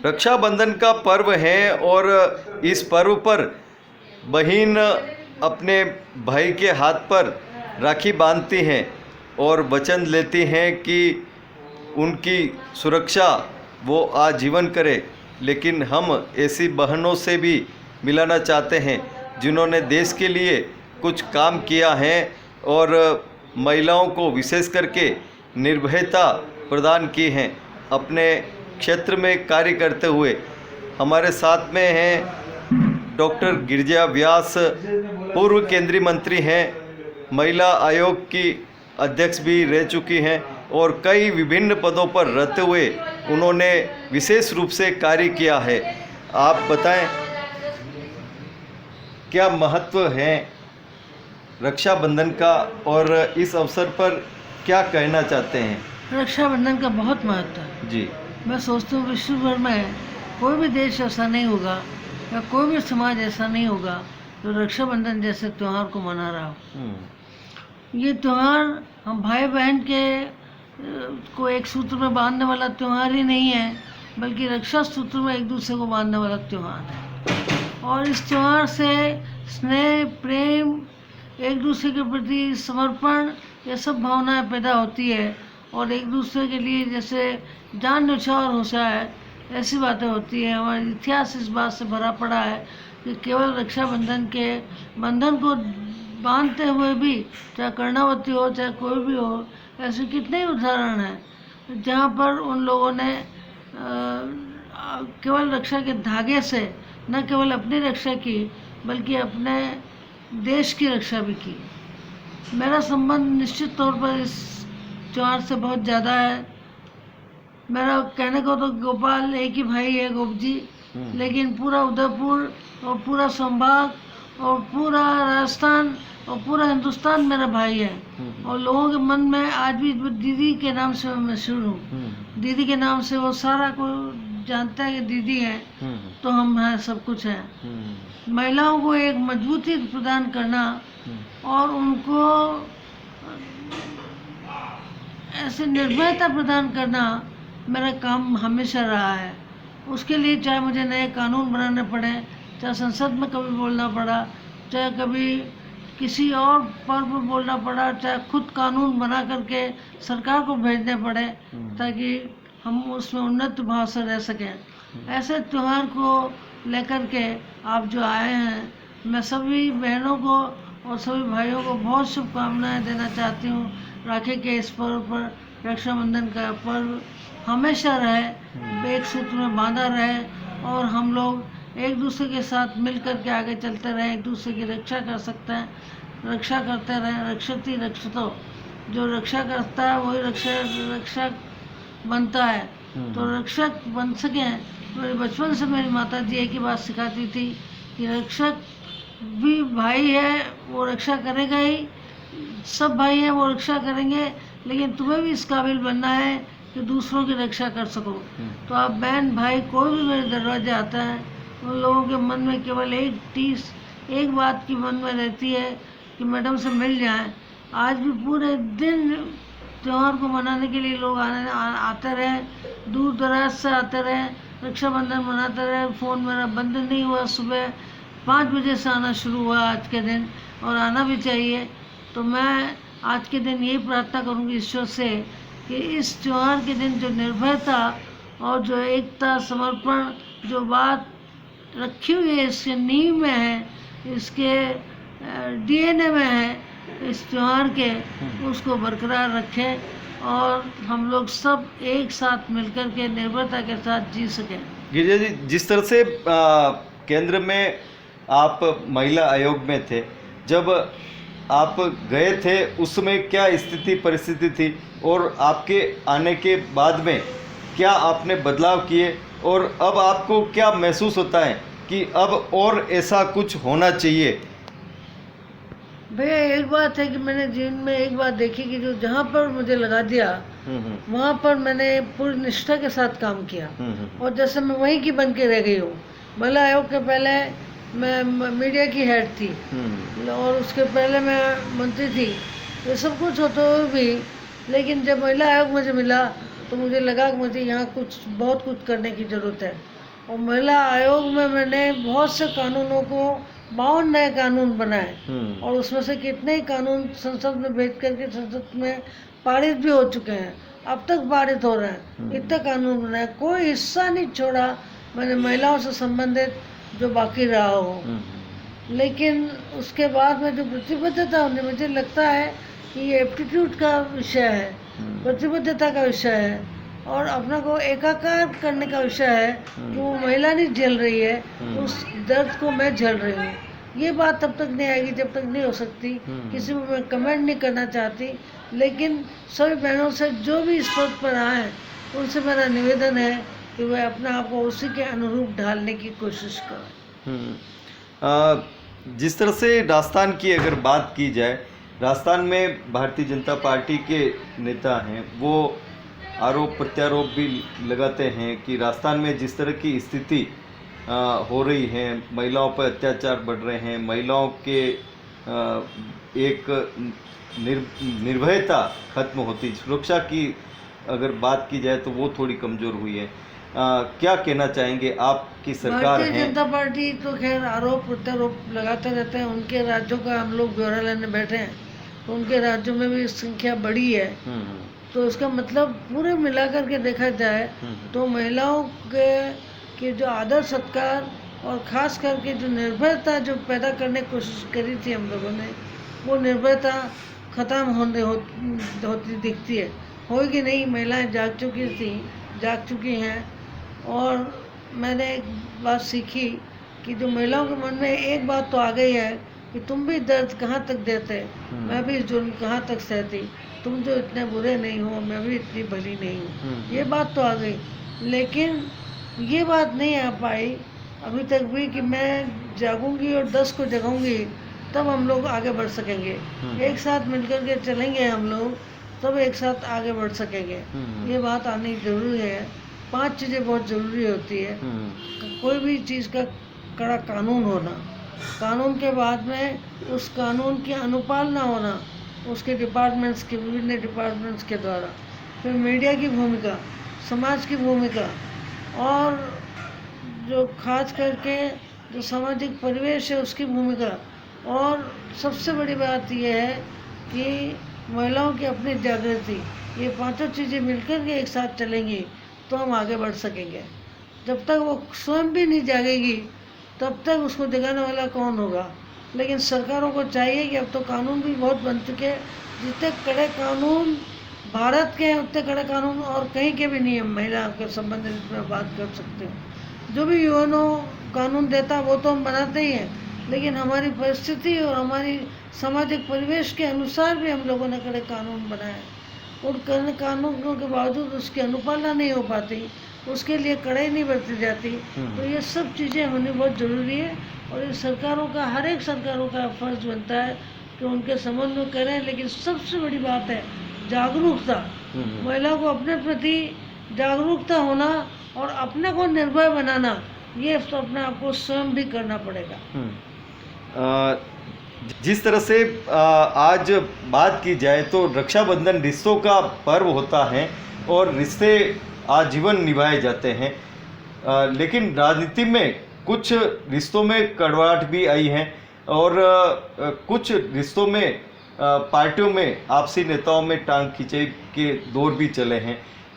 रक्षाबंधन का पर्व है और इस पर्व पर बहन अपने भाई के हाथ पर राखी बांधती हैं और वचन लेती हैं कि उनकी सुरक्षा वो आजीवन करे। लेकिन हम ऐसी बहनों से भी मिलाना चाहते हैं जिन्होंने देश के लिए कुछ काम किया है और महिलाओं को विशेष करके निर्भयता प्रदान की हैं अपने क्षेत्र में कार्य करते हुए। हमारे साथ में हैं डॉक्टर गिरिजा व्यास, पूर्व केंद्रीय मंत्री हैं, महिला आयोग की अध्यक्ष भी रह चुकी हैं और कई विभिन्न पदों पर रहते हुए उन्होंने विशेष रूप से कार्य किया है। आप बताएं क्या महत्व है रक्षाबंधन का और इस अवसर पर क्या कहना चाहते हैं? रक्षाबंधन का बहुत महत्व है जी। मैं सोचती हूँ विश्व भर में कोई भी देश ऐसा नहीं होगा या कोई भी समाज ऐसा नहीं होगा जो रक्षाबंधन जैसे त्यौहार को मना रहा हो। ये त्यौहार हम भाई बहन के को एक सूत्र में बांधने वाला त्यौहार ही नहीं है, बल्कि रक्षा सूत्र में एक दूसरे को बांधने वाला त्यौहार है। और इस त्यौहार से स्नेह, प्रेम, एक दूसरे के प्रति समर्पण, ये सब भावनाएं पैदा होती है और एक दूसरे के लिए जैसे जान न्यौछावर हो जाए ऐसी बातें होती है। हमारा इतिहास इस बात से भरा पड़ा है कि केवल रक्षाबंधन के बंधन को बांधते हुए भी, चाहे कर्णावती हो चाहे कोई भी हो, ऐसे कितने ही उदाहरण हैं जहाँ पर उन लोगों ने केवल रक्षा के धागे से न केवल अपनी रक्षा की बल्कि अपने देश की रक्षा भी की। मेरा संबंध निश्चित तौर पर इस त्यौहार से बहुत ज़्यादा है। मेरा कहने को तो गोपाल एक ही भाई है, गोप जी, लेकिन पूरा उदयपुर और पूरा संभाग और पूरा राजस्थान और पूरा हिंदुस्तान मेरा भाई है। और लोगों के मन में आज भी दीदी के नाम से मैं मशहूर हूँ। दीदी के नाम से वो सारा को जानता है कि दीदी है तो हम हैं, सब कुछ है। महिलाओं को एक मजबूती प्रदान करना और उनको ऐसे निर्भयता प्रदान करना मेरा काम हमेशा रहा है। उसके लिए चाहे मुझे नए कानून बनाने पड़े, चाहे संसद में कभी बोलना पड़ा, चाहे कभी किसी और पर्व पर बोलना पड़ा, चाहे खुद कानून बना करके सरकार को भेजने पड़े ताकि हम उसमें उन्नत भाव से रह सकें। ऐसे त्यौहार को लेकर के आप जो आए हैं, मैं सभी बहनों को और सभी भाइयों को बहुत शुभकामनाएं देना चाहती हूँ। राखी के इस पर्व पर, रक्षाबंधन का पर्व हमेशा रहे, एक सूत्र में बांधा रहे और हम लोग एक दूसरे के साथ मिल कर के आगे चलते रहें, एक दूसरे की रक्षा कर सकते हैं, रक्षा करते रहें। रक्षति रक्षतो, जो रक्षा करता है वही रक्षक बनता है। तो रक्षक बन सकें, मेरे बचपन से मेरी माता जी एक ही बात सिखाती थी कि रक्षक भी भाई है, वो रक्षा करेगा ही, सब भाई हैं वो रक्षा करेंगे, लेकिन तुम्हें भी इस काबिल बनना है कि दूसरों की रक्षा कर सको। तो आप बहन भाई कोई भी मेरे दरवाजे आता है, उन लोगों के मन में केवल एक बात की मन में रहती है कि मैडम से मिल जाएं। आज भी पूरे दिन त्यौहार को मनाने के लिए लोग आते रहे, दूर दराज से आते रहे, रक्षाबंधन मनाते रहे। फ़ोन मेरा बंद नहीं हुआ, सुबह 5 बजे से आना शुरू हुआ आज के दिन, और आना भी चाहिए। तो मैं आज के दिन यही प्रार्थना करूँगी ईश्वर से कि इस त्यौहार के दिन जो निर्भयता और जो एकता, समर्पण, जो बात रखी हुई है, इसके नींव में है, इसके डीएनए में है इस त्यौहार के, उसको बरकरार रखें और हम लोग सब एक साथ मिलकर के निर्भयता के साथ जी सकें। गिरिजा जी, जिस तरह से केंद्र में आप महिला आयोग में थे, जब आप गए थे उस समय क्या स्थिति परिस्थिति थी और आपके आने के बाद में क्या आपने बदलाव किए और अब आपको क्या महसूस होता है कि अब और ऐसा कुछ होना चाहिए? भैया एक बात है कि मैंने जीवन में एक बात देखी कि जो जहाँ पर मुझे लगा दिया वहाँ पर मैंने पूरी निष्ठा के साथ काम किया। और जैसे मैं वहीं की बन के रह गई हूँ। महिला आयोग के पहले मैं मीडिया की हेड थी और उसके पहले मैं मंत्री थी, ये सब कुछ होते हुए भी, लेकिन जब महिला आयोग मुझे मिला तो मुझे लगा कि मुझे यहाँ बहुत कुछ करने की ज़रूरत है। और महिला आयोग में मैंने बहुत से कानूनों को 52 नए कानून बनाए और उसमें से कितने ही कानून संसद में भेज करके संसद में पारित भी हो चुके हैं, अब तक पारित हो रहे हैं। इतने कानून बनाए, कोई हिस्सा नहीं छोड़ा मैंने महिलाओं से संबंधित जो बाकी रहा हो। लेकिन उसके बाद में जो प्रतिबद्धता होनी, मुझे लगता है कि ये एप्टीट्यूड का विषय है, प्रतिबद्धता का विषय है और अपना को एकाकार करने का विषय है कि वो महिला नहीं झेल रही है, उस दर्द को मैं झेल रही हूँ। ये बात तब तक नहीं आएगी जब तक नहीं हो सकती। किसी को मैं कमेंट नहीं करना चाहती, लेकिन सभी बहनों से जो भी इस पद पर आए उनसे मेरा निवेदन है कि वह अपने आप को उसी के अनुरूप ढालने की कोशिश करें। जिस तरह से राजस्थान की अगर बात की जाए, राजस्थान में भारतीय जनता पार्टी के नेता हैं, वो आरोप प्रत्यारोप भी लगाते हैं कि राजस्थान में जिस तरह की स्थिति हो रही है, महिलाओं पर अत्याचार बढ़ रहे हैं, महिलाओं के एक निर्भयता खत्म होती, सुरक्षा की अगर बात की जाए तो वो थोड़ी कमज़ोर हुई है। क्या कहना चाहेंगे, आपकी सरकार है? भारतीय जनता पार्टी तो खैर आरोप प्रत्यारोप लगाते रहते हैं। उनके राज्यों का हम लोग ब्यौरा लेने बैठे हैं तो उनके राज्यों में भी संख्या बढ़ी है। तो इसका मतलब पूरे मिलाकर के देखा जाए तो महिलाओं के जो आदर सत्कार और ख़ास करके जो निर्भयता जो पैदा करने की कोशिश करी थी हम लोगों ने, वो निर्भयता ख़त्म होती दिखती है। होगी नहीं, महिलाएं जाग चुकी हैं। और मैंने एक बात सीखी कि जो महिलाओं के मन में एक बात तो आ गई है कि तुम भी दर्द कहाँ तक देते, मैं भी जुल्म कहाँ तक सहती, तुम जो इतने बुरे नहीं हो मैं भी इतनी भली नहीं हूँ, ये बात तो आ गई। लेकिन ये बात नहीं आ पाई अभी तक भी कि मैं जागूंगी और 10 को जगाऊंगी, तब हम लोग आगे बढ़ सकेंगे। एक साथ मिलकर के चलेंगे हम लोग, तब एक साथ आगे बढ़ सकेंगे। ये बात आनी जरूरी है। 5 चीज़ें बहुत ज़रूरी होती है। कोई भी चीज़ का कड़ा कानून होना, कानून के बाद में उस कानून की अनुपालना होना उसके डिपार्टमेंट्स के, विभिन्न डिपार्टमेंट्स के द्वारा, फिर मीडिया की भूमिका, समाज की भूमिका और जो खास करके जो सामाजिक परिवेश है उसकी भूमिका, और सबसे बड़ी बात यह है कि महिलाओं की अपनी जागृति। ये 5 चीज़ें मिलकर के एक साथ चलेंगी तो हम आगे बढ़ सकेंगे। जब तक वो स्वयं भी नहीं जागेगी तब तक उसको जगाने वाला कौन होगा। लेकिन सरकारों को चाहिए कि अब तो कानून भी बहुत बन चुके हैं, जितने कड़े कानून भारत के हैं उतने कड़े कानून और कहीं के भी नहीं है महिला के संबंधित में बात कर सकते हैं। जो भी यूएनओ कानून देता वो तो हम बनाते ही हैं, लेकिन हमारी परिस्थिति और हमारी सामाजिक परिवेश के अनुसार भी हम लोगों ने कड़े कानून बनाए और कानूनों के बावजूद उसकी अनुपालना नहीं हो पाती, उसके लिए कड़ाई नहीं बरती जाती। तो ये सब चीज़ें होनी बहुत ज़रूरी है और ये सरकारों का, हर एक सरकारों का फर्ज बनता है कि उनके संबंध में करें। लेकिन सबसे बड़ी बात है जागरूकता, महिला को अपने प्रति जागरूकता होना और अपने को निर्भय बनाना, ये तो अपने आप को स्वयं भी करना पड़ेगा। जिस तरह से आज बात की जाए तो रक्षाबंधन रिश्तों का पर्व होता है और रिश्ते आजीवन निभाए जाते हैं, लेकिन राजनीति में कुछ रिश्तों में कड़वाहट भी आई है और कुछ रिश्तों में पार्टियों में आपसी नेताओं में टांग खींचे के दौर भी चले हैं।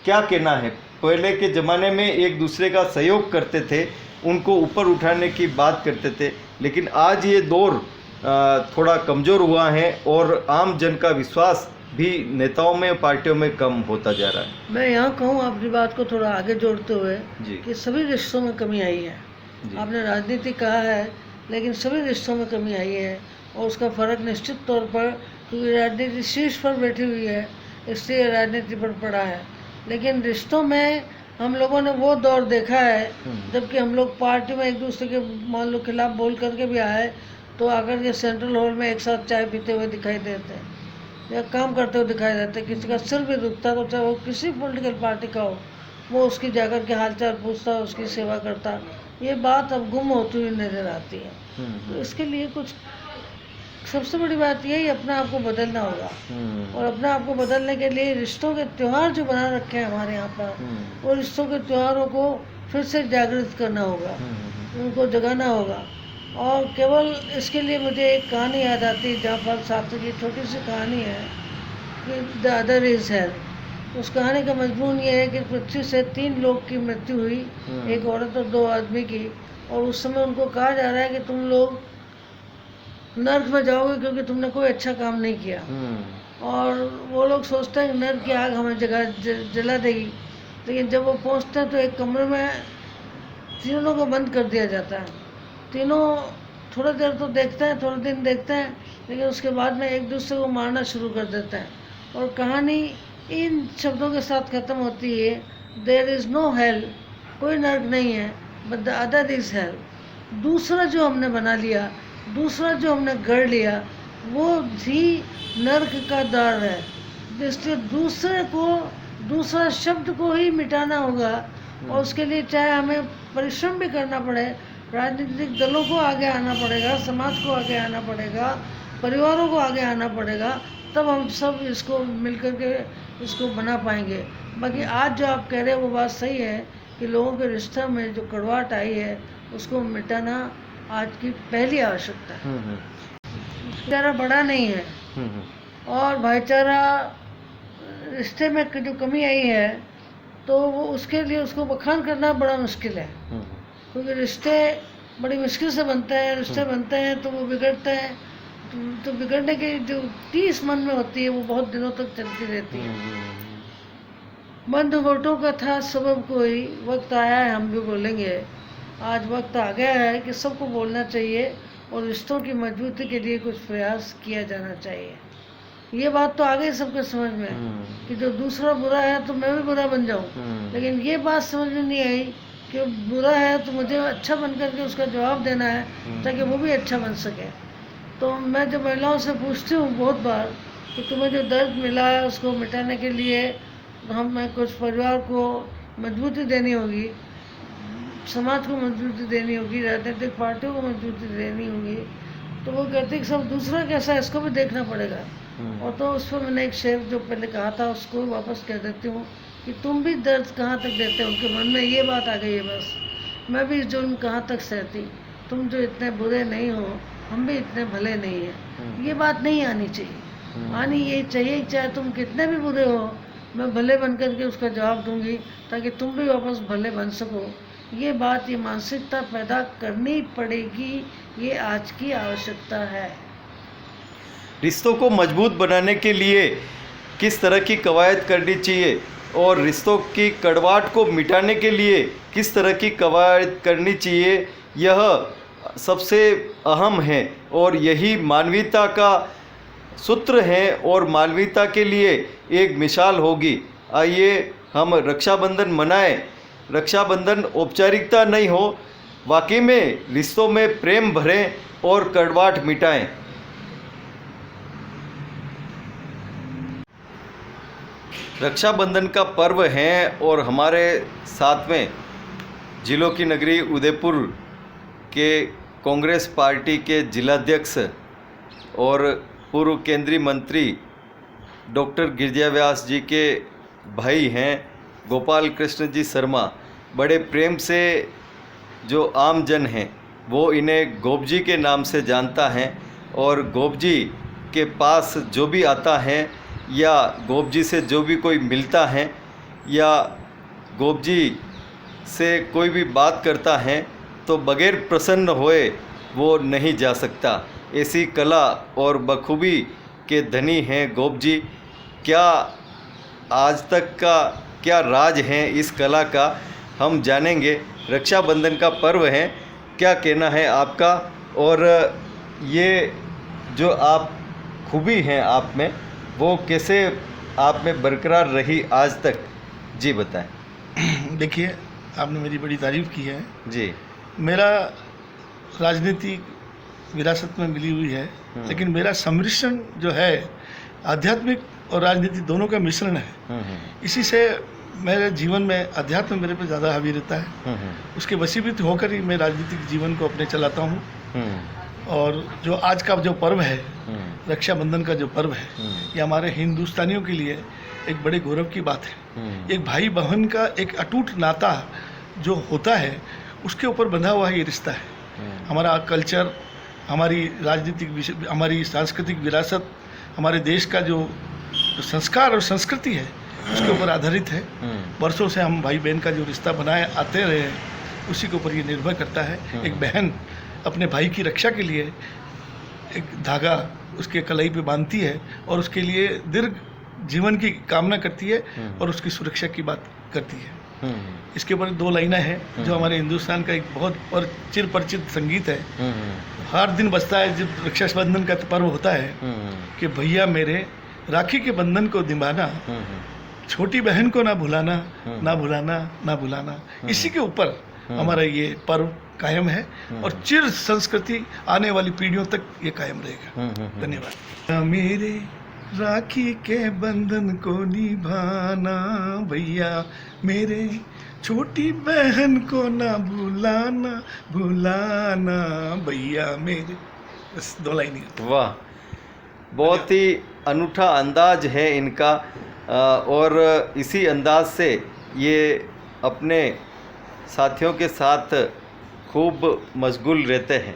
क्या कहना है? पहले के ज़माने में एक दूसरे का सहयोग करते थे, उनको ऊपर उठाने की बात करते थे, लेकिन आज ये दौर थोड़ा कमज़ोर हुआ है और आम जन का विश्वास भी नेताओं में, पार्टियों में कम होता जा रहा है। मैं यहाँ कहूँ अपनी बात को थोड़ा आगे जोड़ते हुए जी। कि सभी रिश्तों में कमी आई है। आपने राजनीति कहा है, लेकिन सभी रिश्तों में कमी आई है और उसका फ़र्क निश्चित तौर पर, क्योंकि राजनीति शीर्ष पर बैठी हुई है इसलिए राजनीति पर पड़ा है। लेकिन रिश्तों में हम लोगों ने वो दौर देखा है जबकि हम लोग पार्टी में एक दूसरे के मान लो खिलाफ बोल करके भी आए तो आकर के सेंट्रल हॉल में एक साथ चाय पीते हुए दिखाई देते हैं या काम करते हुए दिखाई देते हैं। किसी का सिर भी दुखता तो चाहे वो किसी पॉलिटिकल पार्टी का हो, वो उसकी जाकर के हालचाल पूछता, उसकी सेवा करता। ये बात अब गुम होती हुई नजर आती है। तो इसके लिए कुछ सबसे बड़ी बात यही अपने आप को बदलना होगा और अपने आप को बदलने के लिए रिश्तों के त्यौहार जो बना रखे हैं हमारे यहाँ पर, वो रिश्तों के त्योहारों को फिर से जागृत करना होगा, उनको जगाना होगा। और केवल इसके लिए मुझे एक कहानी याद आती है, जाफर साहब की छोटी सी कहानी है कि द अदर इज हेल। उस कहानी का मजमून ये है कि पृथ्वी से 3 लोग की मृत्यु हुई, एक औरत और 2 आदमी की, और उस समय उनको कहा जा रहा है कि तुम लोग नर्क में जाओगे क्योंकि तुमने कोई अच्छा काम नहीं किया। और वो लोग सोचते हैं कि नर्क की आग हमें जला देगी, लेकिन जब वो पहुंचते हैं तो एक कमरे में तीनों को बंद कर दिया जाता है। तीनों थोड़ी देर तो देखते हैं, थोड़े दिन देखते हैं, लेकिन उसके बाद में एक दूसरे को मारना शुरू कर देते हैं। और कहानी इन शब्दों के साथ ख़त्म होती है, देयर इज़ नो हेल, कोई नर्क नहीं है, but the other is hello. दूसरा जो हमने बना लिया, दूसरा जो हमने गढ़ लिया, वो भी नर्क का द्वार है। इसलिए दूसरे को, दूसरा शब्द को ही मिटाना होगा, और उसके लिए चाहे हमें परिश्रम भी करना पड़े, राजनीतिक दलों को आगे आना पड़ेगा, समाज को आगे आना पड़ेगा, परिवारों को आगे आना पड़ेगा, तब हम सब इसको मिलकर के इसको बना पाएंगे। बाकी आज जो आप कह रहे हैं वो बात सही है कि लोगों के रिश्ते में जो कड़वाहट आई है उसको मिटाना आज की पहली आवश्यकता है। भाईचारा बड़ा नहीं है, और भाईचारा रिश्ते में जो कमी आई है तो वो उसके लिए उसको बखान करना बड़ा मुश्किल है, क्योंकि रिश्ते बड़ी मुश्किल से बनते हैं। रिश्ते बनते हैं तो वो बिगड़ते हैं, तो बिगड़ने की जो टीस मन में होती है वो बहुत दिनों तक चलती रहती है। बंद होठों का था सबब कोई, वक्त आया है हम भी बोलेंगे। आज वक्त आ गया है कि सबको बोलना चाहिए और रिश्तों की मजबूती के लिए कुछ प्रयास किया जाना चाहिए। ये बात तो आ गई सबके समझ में कि जो दूसरा बुरा है तो मैं भी बुरा बन जाऊं, लेकिन ये बात समझ में नहीं आई कि बुरा है तो मुझे अच्छा बन करके उसका जवाब देना है ताकि वो भी अच्छा बन सके। तो मैं जब महिलाओं से पूछती हूँ बहुत बार कि तुम्हें जो दर्द मिला है उसको मिटाने के लिए हमें कुछ परिवार को मजबूती देनी होगी, समाज को मजबूती देनी होगी, राजनीतिक पार्टियों को मजबूती देनी होगी, तो वो कहते हैं कि सब दूसरा कैसा है इसको भी देखना पड़ेगा। और तो उस पर मैंने एक शेर जो पहले कहा था उसको वापस कह देती हूँ कि तुम भी दर्द कहाँ तक देते हो। उनके मन में ये बात आ गई है, बस मैं भी जुल्म कहाँ तक सहती, तुम जो इतने बुरे नहीं हो हम भी इतने भले नहीं हैं। ये बात नहीं आनी चाहिए, आनी ये चाहिए चाहे तुम कितने भी बुरे हो मैं भले बन करके उसका जवाब दूंगी ताकि तुम भी वापस भले बन सको। ये बात, ये मानसिकता पैदा करनी पड़ेगी, ये आज की आवश्यकता है। रिश्तों को मजबूत बनाने के लिए किस तरह की कवायद करनी चाहिए और रिश्तों की कड़वाहट को मिटाने के लिए किस तरह की कवायद करनी चाहिए, यह सबसे अहम है और यही मानवीयता का सूत्र है और मानवीयता के लिए एक मिसाल होगी। आइए हम रक्षाबंधन मनाएं। रक्षाबंधन औपचारिकता नहीं हो, वाकई में रिश्तों में प्रेम भरें और कड़वाहट मिटाएं। रक्षाबंधन का पर्व है और हमारे साथ में जिलों की नगरी उदयपुर के कांग्रेस पार्टी के जिलाध्यक्ष और पूर्व केंद्रीय मंत्री डॉक्टर गिरिजा व्यास जी के भाई हैं गोपाल कृष्ण जी शर्मा। बड़े प्रेम से जो आम जन हैं वो इन्हें गोप जी के नाम से जानता है और गोप जी के पास जो भी आता है या गोप जी से जो भी कोई मिलता है या गोप जी से कोई भी बात करता है तो बगैर प्रसन्न होए वो नहीं जा सकता। ऐसी कला और बखूबी के धनी हैं गोप जी। क्या आज तक का क्या राज है इस कला का, हम जानेंगे। रक्षाबंधन का पर्व है, क्या कहना है आपका, और ये जो आप खूबी हैं आप में वो कैसे आप में बरकरार रही आज तक, जी बताएं। देखिए, आपने मेरी बड़ी तारीफ़ की है जी। मेरा राजनीतिक विरासत में मिली हुई है, लेकिन मेरा सम्मिश्रण जो है आध्यात्मिक और राजनीति दोनों का मिश्रण है। इसी से मेरे जीवन में अध्यात्म मेरे पे ज़्यादा हावी रहता है। उसके वशीभूत होकर ही मैं राजनीतिक जीवन को अपने चलाता हूँ। और जो आज का जो पर्व है, रक्षाबंधन का जो पर्व है, ये हमारे हिंदुस्तानियों के लिए एक बड़े गौरव की बात है। एक भाई बहन का एक अटूट नाता जो होता है उसके ऊपर बंधा हुआ ये रिश्ता है। हमारा कल्चर, हमारी राजनीतिक, हमारी सांस्कृतिक विरासत, हमारे देश का जो संस्कार और संस्कृति है उसके ऊपर आधारित है। वर्षों से हम भाई बहन का जो रिश्ता बनाए आते रहे हैं, उसी के ऊपर ये निर्भर करता है। एक बहन अपने भाई की रक्षा के लिए एक धागा उसके कलाई पे बांधती है और उसके लिए दीर्घ जीवन की कामना करती है और उसकी सुरक्षा की बात करती है। इसके ऊपर 2 लाइनें हैं जो हमारे हिंदुस्तान का एक बहुत चिर परिचित संगीत है। हर दिन बजता है जब रक्षाबंधन का पर्व होता है कि भैया मेरे राखी के बंधन को निभाना, छोटी बहन को ना भुलाना, ना भुलाना, ना भुलाना। इसी के ऊपर हमारा ये पर्व कायम है और चिर संस्कृति आने वाली पीढ़ियों तक ये कायम रहेगा। धन्यवाद। मेरे राखी के बंधन को निभाना, भैया मेरे छोटी बहन को ना भुलाना, भुलाना भैया मेरे। बस 2 लाइन ही। वाह, बहुत ही अनूठा अंदाज है इनका और इसी अंदाज से ये अपने साथियों के साथ खूब मशगूल रहते हैं।